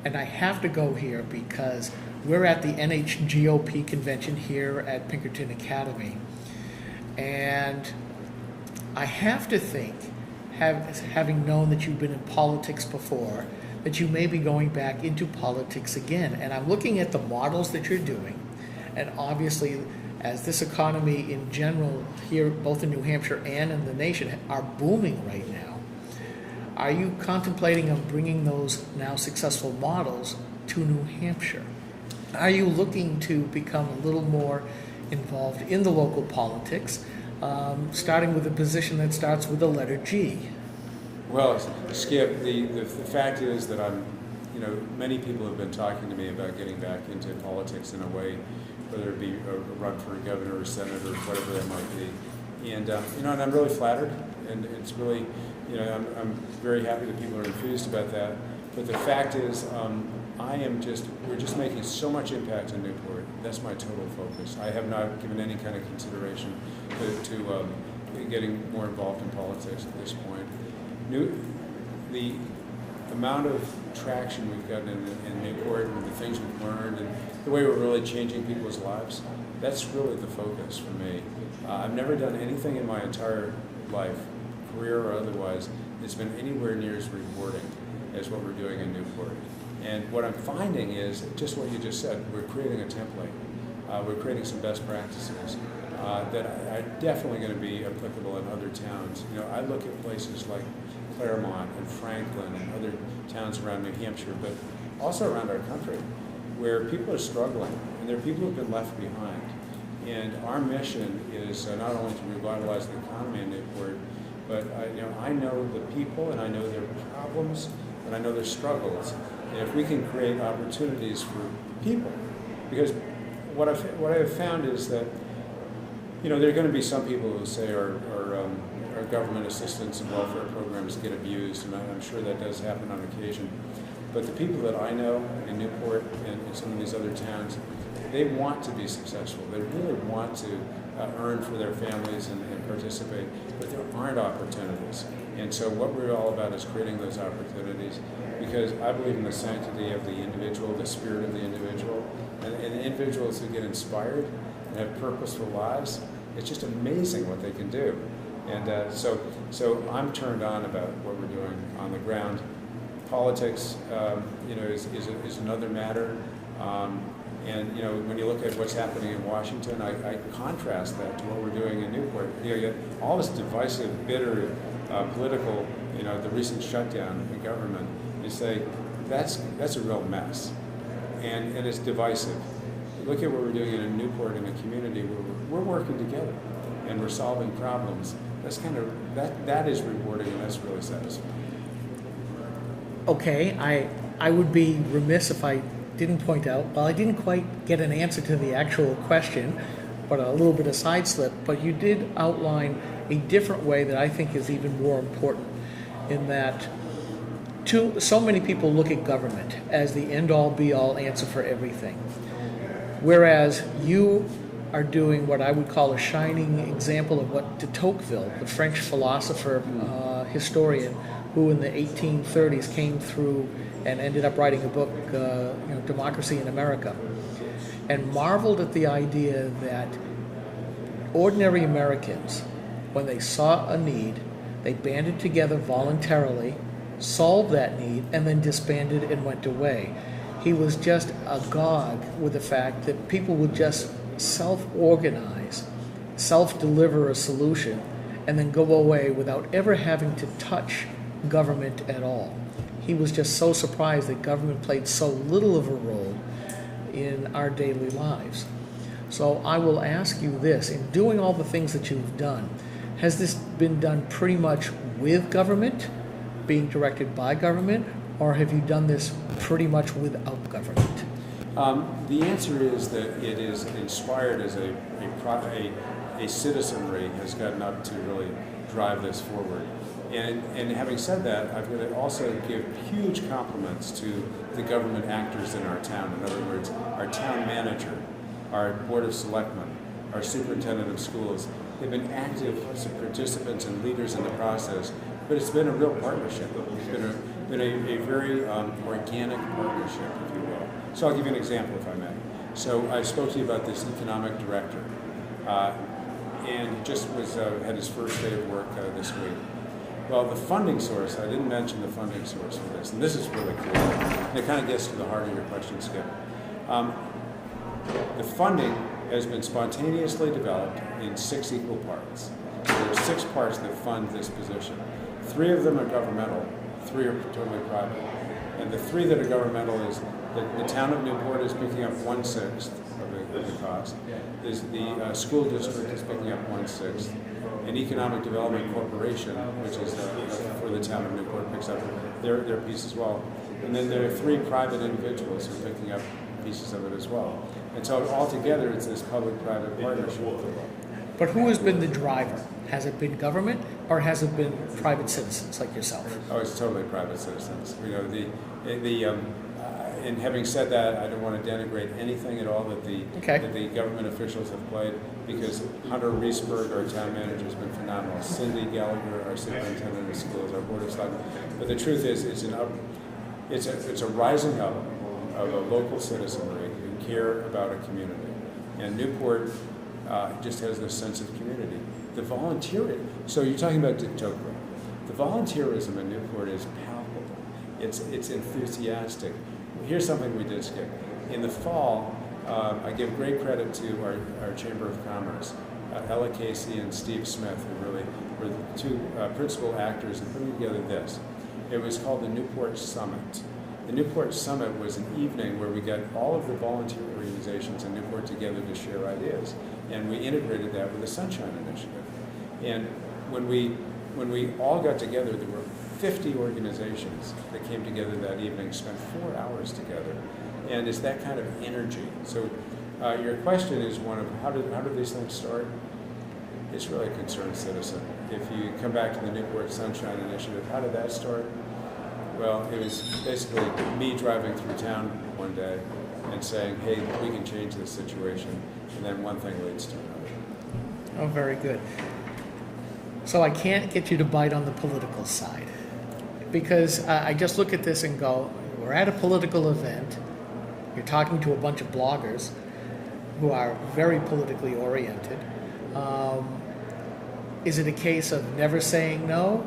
and I have to go here because we're at the NH GOP Convention here at Pinkerton Academy, and I have to think, having known that you've been in politics before, that you may be going back into politics again. And I'm looking at the models that you're doing, and obviously, as this economy in general here, both in New Hampshire and in the nation, are booming right now, are you contemplating on bringing those now successful models to New Hampshire? Are you looking to become a little more involved in the local politics, starting with a position that starts with the letter G? Well, Skip, the fact is that many people have been talking to me about getting back into politics in a way, whether it be a run for a governor or senator or whatever that might be. And, and I'm really flattered, and it's really, I'm very happy that people are enthused about that. But the fact is, we're just making so much impact in Newport. That's my total focus. I have not given any kind of consideration to getting more involved in politics at this point. The amount of traction we've gotten in Newport and the things we've learned and the way we're really changing people's lives, that's really the focus for me. I've never done anything in my entire life, career or otherwise, that's been anywhere near as rewarding as what we're doing in Newport. And what I'm finding is just what you just said. We're creating a template. We're creating some best practices that are definitely going to be applicable in other towns. I look at places like Claremont and Franklin and other towns around New Hampshire, but also around our country, where people are struggling and there are people who have been left behind. And our mission is not only to revitalize the economy in Newport, but I know the people and I know their problems and I know their struggles. And if we can create opportunities for people, because what I've found is that there are going to be some people who say our government assistance and welfare programs get abused, and I'm sure that does happen on occasion. But the people that I know in Newport and in some of these other towns, they want to be successful. They really want to earn for their families and participate, but there aren't opportunities. And so what we're all about is creating those opportunities, because I believe in the sanctity of the individual, the spirit of the individual, and the individuals who get inspired and have purposeful lives. It's just amazing what they can do. And so I'm turned on about what we're doing on the ground. Politics, is another matter. And when you look at what's happening in Washington, I contrast that to what we're doing in Newport. You get all this divisive, bitter, political, the recent shutdown in government. You say that's a real mess, and it's divisive. Look at what we're doing in Newport in a community where we're working together and we're solving problems. That's that is rewarding, and that's really satisfying. Okay, I would be remiss if I didn't point out, well, I didn't quite get an answer to the actual question, but a little bit of sideslip, but you did outline a different way that I think is even more important, in that so many people look at government as the end-all, be-all answer for everything, whereas you are doing what I would call a shining example of what de Tocqueville, the French philosopher, historian, who in the 1830s came through and ended up writing a book, Democracy in America, and marveled at the idea that ordinary Americans, when they saw a need, they banded together voluntarily, solved that need, and then disbanded and went away. He was just agog with the fact that people would just self-organize, self-deliver a solution, and then go away without ever having to touch government at all. He was just so surprised that government played so little of a role in our daily lives. So I will ask you this, in doing all the things that you've done, has this been done pretty much with government, being directed by government, or have you done this pretty much without government? The answer is that it is inspired as a citizenry has gotten up to really drive this forward. And having said that, I've got to also give huge compliments to the government actors in our town. In other words, our town manager, our board of selectmen, our superintendent of schools. They've been active participants and leaders in the process, but it's been a real partnership. It's been been a very organic partnership, if you will. So I'll give you an example, if I may. So I spoke to you about this economic director, and he just had his first day of work this week. Well, the funding source, I didn't mention the funding source for this, and this is really cool. And it kind of gets to the heart of your question, Skip. The funding has been spontaneously developed in 6 equal parts. So there are 6 parts that fund this position. 3 of them are governmental, 3 are totally private. And the 3 that are governmental is the town of Newport is picking up 1/6 of the cost. Is the school district is picking up 1/6. An economic development corporation, which is for the town of Newport, picks up their piece as well. And then there are 3 private individuals who are picking up pieces of it as well. And so altogether, it's this public-private partnership. But who has been the driver? Has it been government, or has it been private citizens like yourself? Oh, it's totally private citizens. You know, and having said that, I don't want to denigrate anything at all that the government officials have played, because Hunter Reesberg, our town manager, has been phenomenal. Cindy Gallagher, our superintendent of schools, our board of selectmen. But the truth is, it's a rising up of a local citizenry who care about a community. And Newport just has this sense of community. The volunteer, so you're talking about Tocqueville. The volunteerism in Newport is palpable. It's enthusiastic. Here's something we did, Skip. In the fall, I give great credit to our Chamber of Commerce. Ella Casey and Steve Smith, who really were the 2 principal actors in putting together this. It was called the Newport Summit. The Newport Summit was an evening where we got all of the volunteer organizations in Newport together to share ideas. And we integrated that with the Sunshine Initiative. And when we all got together, there were 50 organizations that came together that evening, spent 4 hours together. And it's that kind of energy. So your question is one of how do these things start? It's really a concerned citizen. If you come back to the Newport Sunshine Initiative, how did that start? Well, it was basically me driving through town one day and saying, hey, we can change this situation. And then one thing leads to another. Oh, very good. So I can't get you to bite on the political side, because I just look at this and go, we're at a political event. You're talking to a bunch of bloggers who are very politically oriented. Is it a case of never saying no,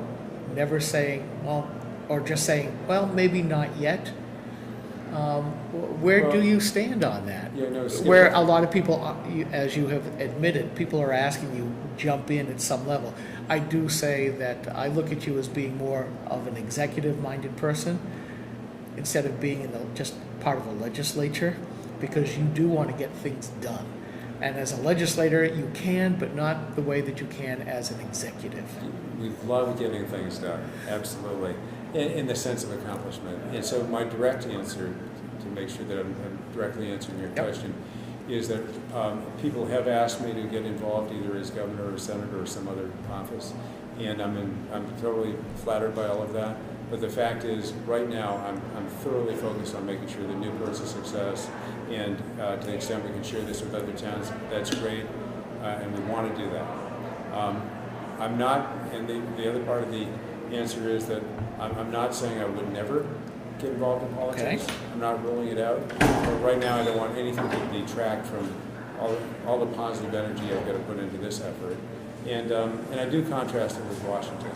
never saying, well, or just saying, well, maybe not yet? Where do you stand on that? Yeah, no, where a lot of people, as you have admitted, people are asking you jump in at some level. I do say that I look at you as being more of an executive-minded person instead of being just part of a legislature, because you do want to get things done. And as a legislator, you can, but not the way that you can as an executive. We love getting things done, absolutely, in the sense of accomplishment. And so my direct answer, to make sure that I'm directly answering your question, is that people have asked me to get involved either as governor or senator or some other office, and I'm totally flattered by all of that. But the fact is, right now, I'm thoroughly focused on making sure that Newport's a success, and to the extent we can share this with other towns, that's great, and we want to do that. I'm not, and the other part of the answer is that I'm not saying I would never get involved in politics. Okay. I'm not ruling it out. But right now, I don't want anything to detract from all the positive energy I've got to put into this effort. And I do contrast it with Washington.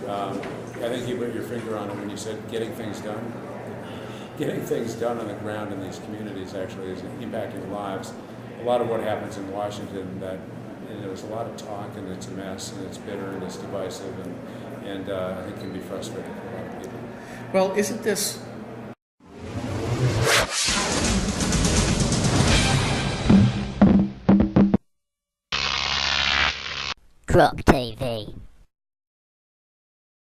I think you put your finger on it when you said getting things done. Getting things done on the ground in these communities actually is impacting lives. A lot of what happens in Washington, that there's a lot of talk, and it's a mess, and it's bitter, and it's divisive, and I think can be frustrating for a lot of people. Well, isn't this Grok TV.